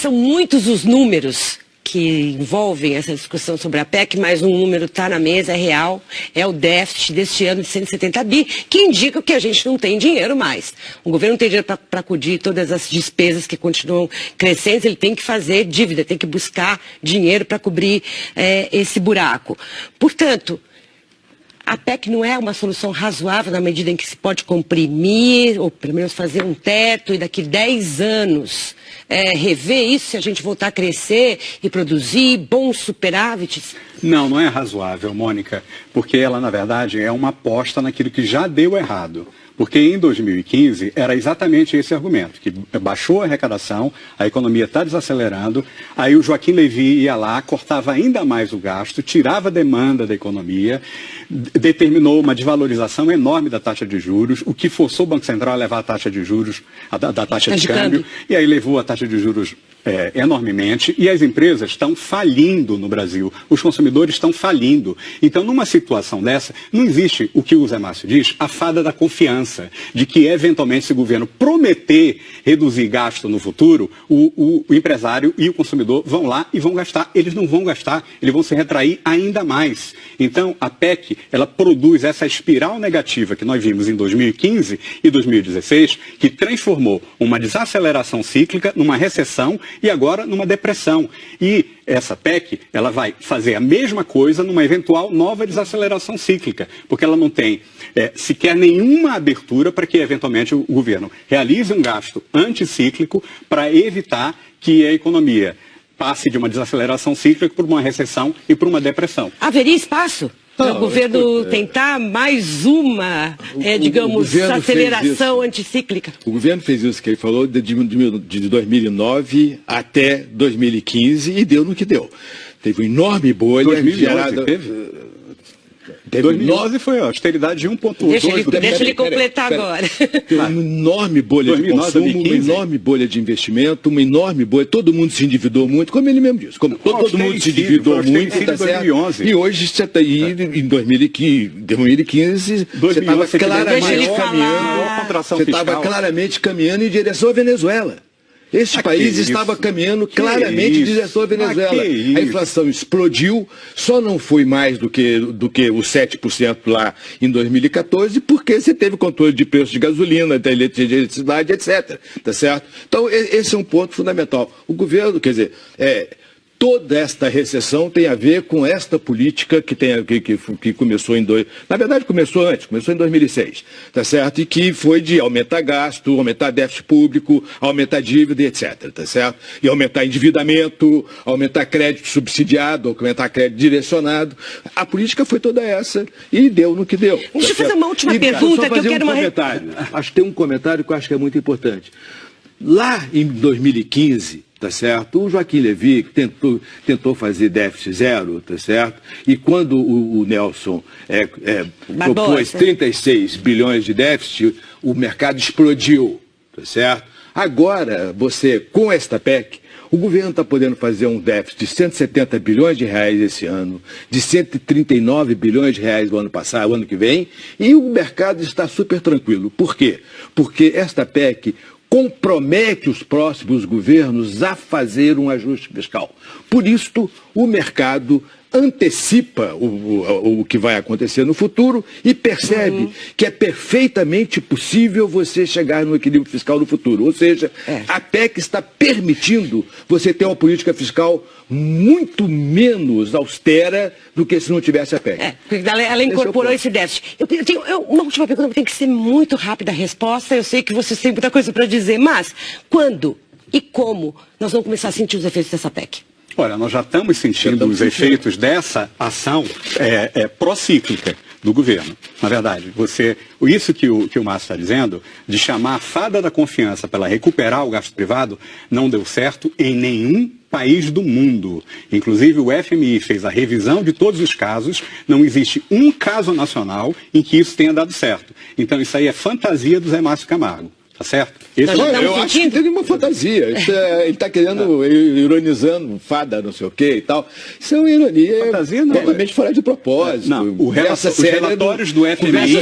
São muitos os números que envolvem essa discussão sobre a PEC, mas um número está na mesa, é real, é o déficit deste ano de 170 bi, que indica que a gente não tem dinheiro mais. O governo não tem dinheiro para acudir todas as despesas que continuam crescendo, ele tem que fazer dívida, tem que buscar dinheiro para cobrir esse buraco. Portanto, a PEC não é uma solução razoável na medida em que se pode comprimir, ou pelo menos fazer um teto, e daqui 10 anos rever isso, se a gente voltar a crescer e produzir bons superávites? Não, não é razoável, Mônica, porque ela, na verdade, é uma aposta naquilo que já deu errado. Porque em 2015 era exatamente esse argumento, que baixou a arrecadação, a economia está desacelerando, aí o Joaquim Levy ia lá, cortava ainda mais o gasto, tirava a demanda da economia, determinou uma desvalorização enorme da taxa de juros, o que forçou o Banco Central a levar a taxa de juros, da taxa de câmbio, e aí levou a taxa de juros enormemente, e as empresas estão falindo no Brasil, os consumidores estão falindo. Então, numa situação dessa, não existe o que o Zé Márcio diz, a fada da confiança, de que eventualmente se o governo prometer reduzir gasto no futuro, o empresário e o consumidor vão lá e vão gastar. Eles não vão gastar, eles vão se retrair ainda mais. Então, a PEC, ela produz essa espiral negativa que nós vimos em 2015 e 2016, que transformou uma desaceleração cíclica numa recessão e agora numa depressão. E essa PEC, ela vai fazer a mesma coisa numa eventual nova desaceleração cíclica, porque ela não tem sequer nenhuma abertura para que eventualmente o governo realize um gasto anticíclico para evitar que a economia passe de uma desaceleração cíclica por uma recessão e por uma depressão. Haveria espaço para o governo tentar mais uma, digamos, aceleração anticíclica? O governo fez isso que ele falou de 2009 até 2015 e deu no que deu. Teve uma enorme bolha 2011, gerada... 2009 foi a austeridade de 1,2. Deixa ele completar agora. Tem uma enorme bolha 2009, de consumo, 2015. Uma enorme bolha de investimento, uma enorme bolha. Todo mundo se endividou muito, como ele mesmo disse. Todo mundo se endividou muito, tá certo? E hoje você está aí, em 2015, você estava claramente caminhando em direção à Venezuela. Este país estava caminhando claramente em direção à Venezuela. A inflação explodiu, só não foi mais do que os 7% lá em 2014, porque você teve controle de preços de gasolina, da eletricidade, etc. Tá certo? Então, esse é um ponto fundamental. O governo, quer dizer, toda esta recessão tem a ver com esta política que começou na verdade começou antes, começou em 2006, tá certo? E que foi de aumentar gasto, aumentar déficit público, aumentar dívida, etc, tá certo? E aumentar endividamento, aumentar crédito subsidiado, aumentar crédito direcionado. A política foi toda essa e deu no que deu. Deixa eu fazer uma última pergunta que eu quero comentário. Acho que tem um comentário que eu acho que é muito importante. Lá em 2015, tá certo? O Joaquim Levy tentou fazer déficit zero, tá certo? E quando o Nelson propôs 36 bilhões de déficit, o mercado explodiu, tá certo? Agora, com esta PEC, o governo está podendo fazer um déficit de 170 bilhões de reais esse ano, de 139 bilhões de reais no ano passado, o ano que vem, e o mercado está super tranquilo. Por quê? Porque esta PEC compromete os próximos governos a fazer um ajuste fiscal. Por isto, o mercado antecipa o que vai acontecer no futuro e percebe que é perfeitamente possível você chegar no equilíbrio fiscal no futuro. Ou seja, a PEC está permitindo você ter uma política fiscal muito menos austera do que se não tivesse a PEC. Ela incorporou esse déficit. Eu tenho uma última pergunta, tem que ser muito rápida a resposta. Eu sei que você tem muita coisa para dizer, mas quando e como nós vamos começar a sentir os efeitos dessa PEC? Olha, nós já estamos sentindo os efeitos dessa ação procíclica do governo. Na verdade, isso que o Márcio está dizendo, de chamar a fada da confiança para ela recuperar o gasto privado, não deu certo em nenhum país do mundo. Inclusive, o FMI fez a revisão de todos os casos, não existe um caso nacional em que isso tenha dado certo. Então, isso aí é fantasia do Zé Márcio Camargo. Tá certo? Esse eu acho que tem uma fantasia. Ele está querendo, ironizando, fada, não sei o quê e tal. Isso é uma ironia fantasia, não, totalmente fora de propósito. Não, os relatórios do FMI...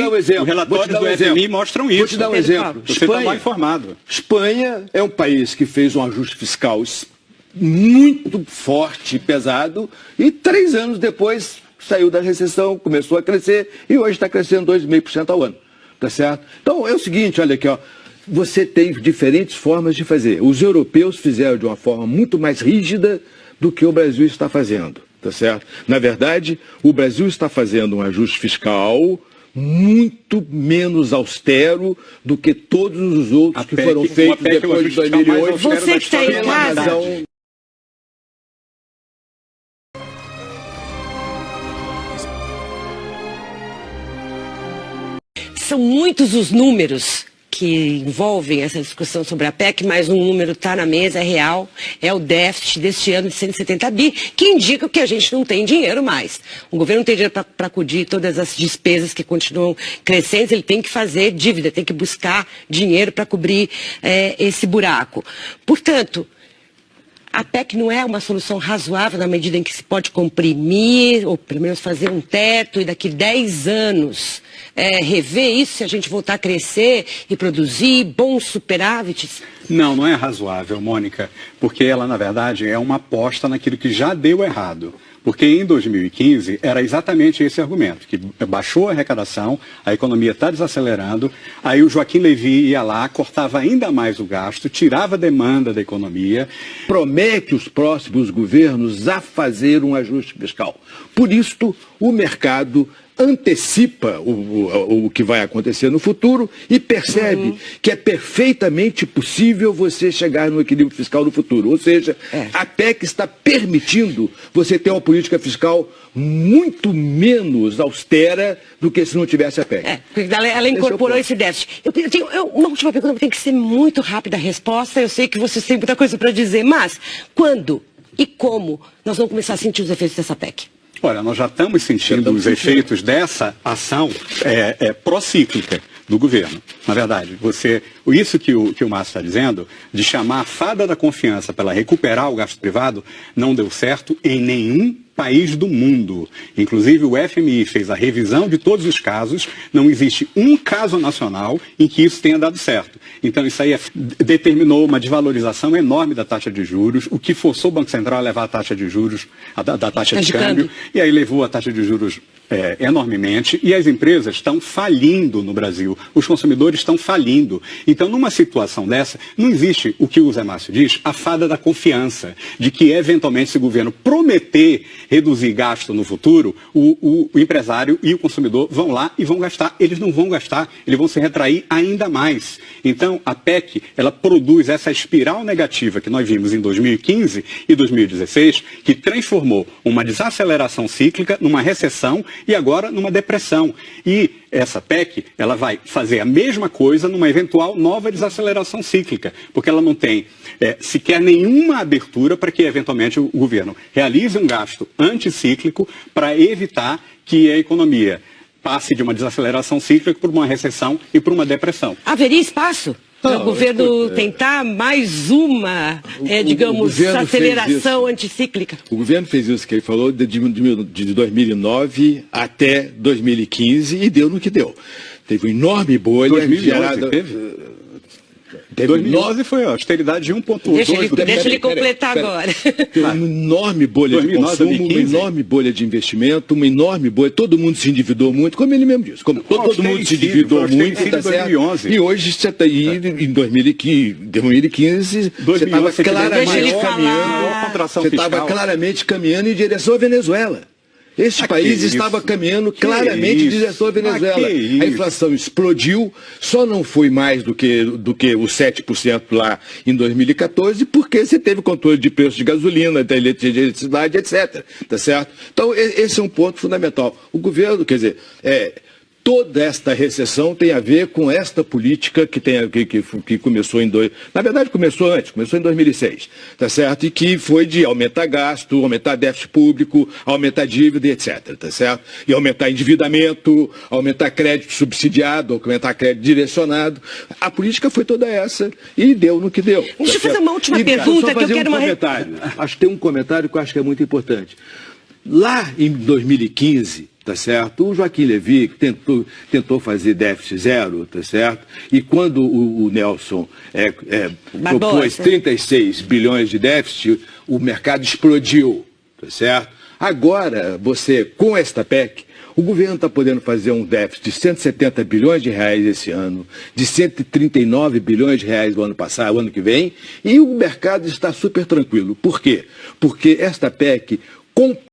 Os relatórios do FMI mostram isso. Vou te dar um exemplo. Você está mal informado. Espanha é um país que fez um ajuste fiscal muito forte e pesado e 3 anos depois saiu da recessão, começou a crescer e hoje está crescendo 2,5% ao ano. Tá certo? Então é o seguinte, olha aqui, ó, você tem diferentes formas de fazer. Os europeus fizeram de uma forma muito mais rígida do que o Brasil está fazendo, tá certo? Na verdade, o Brasil está fazendo um ajuste fiscal muito menos austero do que todos os outros que foram feitos depois de 2008. Você que está em casa... São muitos os números que envolvem essa discussão sobre a PEC, mas um número está na mesa, é real, é o déficit deste ano de 170 bi, que indica que a gente não tem dinheiro mais. O governo não tem dinheiro para acudir todas as despesas que continuam crescendo, ele tem que fazer dívida, tem que buscar dinheiro para cobrir esse buraco. Portanto, a PEC não é uma solução razoável na medida em que se pode comprimir, ou pelo menos fazer um teto, e daqui 10 anos rever isso, se a gente voltar a crescer e produzir bons superávites? Não, não é razoável, Mônica, porque ela, na verdade, é uma aposta naquilo que já deu errado. Porque em 2015 era exatamente esse argumento, que baixou a arrecadação, a economia está desacelerando, aí o Joaquim Levy ia lá, cortava ainda mais o gasto, tirava a demanda da economia. Promete os próximos governos a fazer um ajuste fiscal. Por isso, o mercado antecipa o que vai acontecer no futuro e percebe que é perfeitamente possível você chegar no equilíbrio fiscal no futuro. Ou seja, a PEC está permitindo você ter uma política fiscal muito menos austera do que se não tivesse a PEC. Porque ela incorporou esse déficit. Eu tenho uma última pergunta, tem que ser muito rápida a resposta. Eu sei que vocês têm muita coisa para dizer, mas quando e como nós vamos começar a sentir os efeitos dessa PEC? Olha, nós já estamos sentindo os efeitos dessa ação procíclica do governo. Na verdade, isso que o Márcio está dizendo, de chamar a fada da confiança para ela recuperar o gasto privado, não deu certo em nenhum país do mundo. Inclusive o FMI fez a revisão de todos os casos, não existe um caso nacional em que isso tenha dado certo. Então isso aí determinou uma desvalorização enorme da taxa de juros, o que forçou o Banco Central a levar a taxa de juros, da taxa de câmbio, e aí levou a taxa de juros enormemente, e as empresas estão falindo no Brasil, os consumidores estão falindo. Então, numa situação dessa, não existe o que o Zé Márcio diz, a fada da confiança, de que eventualmente se o governo prometer reduzir gasto no futuro, o empresário e o consumidor vão lá e vão gastar. Eles não vão gastar, eles vão se retrair ainda mais. Então, a PEC, ela produz essa espiral negativa que nós vimos em 2015 e 2016, que transformou uma desaceleração cíclica numa recessão e agora numa depressão. E essa PEC, ela vai fazer a mesma coisa numa eventual nova desaceleração cíclica, porque ela não tem sequer nenhuma abertura para que eventualmente o governo realize um gasto anticíclico para evitar que a economia passe de uma desaceleração cíclica por uma recessão e por uma depressão. Haveria espaço para o governo tentar mais uma, digamos, aceleração anticíclica? O governo fez isso que ele falou de 2009 até 2015 e deu no que deu. Teve uma enorme bolha 2011, gerada... 2011 foi a austeridade de 1,2. Deixa ele completar agora. Tem uma enorme bolha de consumo, 2015. Uma enorme bolha de investimento, uma enorme bolha. Todo mundo se endividou muito, como ele mesmo disse. Todo mundo se endividou muito, tá certo? E hoje você está aí, em 2015, você estava claramente caminhando em direção à Venezuela. Este país estava caminhando claramente em direção à Venezuela. A inflação explodiu, só não foi mais do que os 7% lá em 2014, porque você teve controle de preço de gasolina, da eletricidade, etc. Tá certo? Então, esse é um ponto fundamental. O governo, quer dizer, toda esta recessão tem a ver com esta política que começou na verdade começou antes, começou em 2006, tá certo? E que foi de aumentar gasto, aumentar déficit público, aumentar dívida, etc, tá certo? E aumentar endividamento, aumentar crédito subsidiado, aumentar crédito direcionado. A política foi toda essa e deu no que deu. Deixa eu fazer uma última pergunta que eu quero comentário. Acho que tem um comentário que eu acho que é muito importante. Lá em 2015, tá certo? O Joaquim Levy tentou fazer déficit zero, tá certo? E quando o Nelson propôs 36 bilhões de déficit, o mercado explodiu, tá certo? Agora, com esta PEC, o governo está podendo fazer um déficit de 170 bilhões de reais esse ano, de 139 bilhões de reais no ano passado, o ano que vem, e o mercado está super tranquilo. Por quê? Porque esta PEC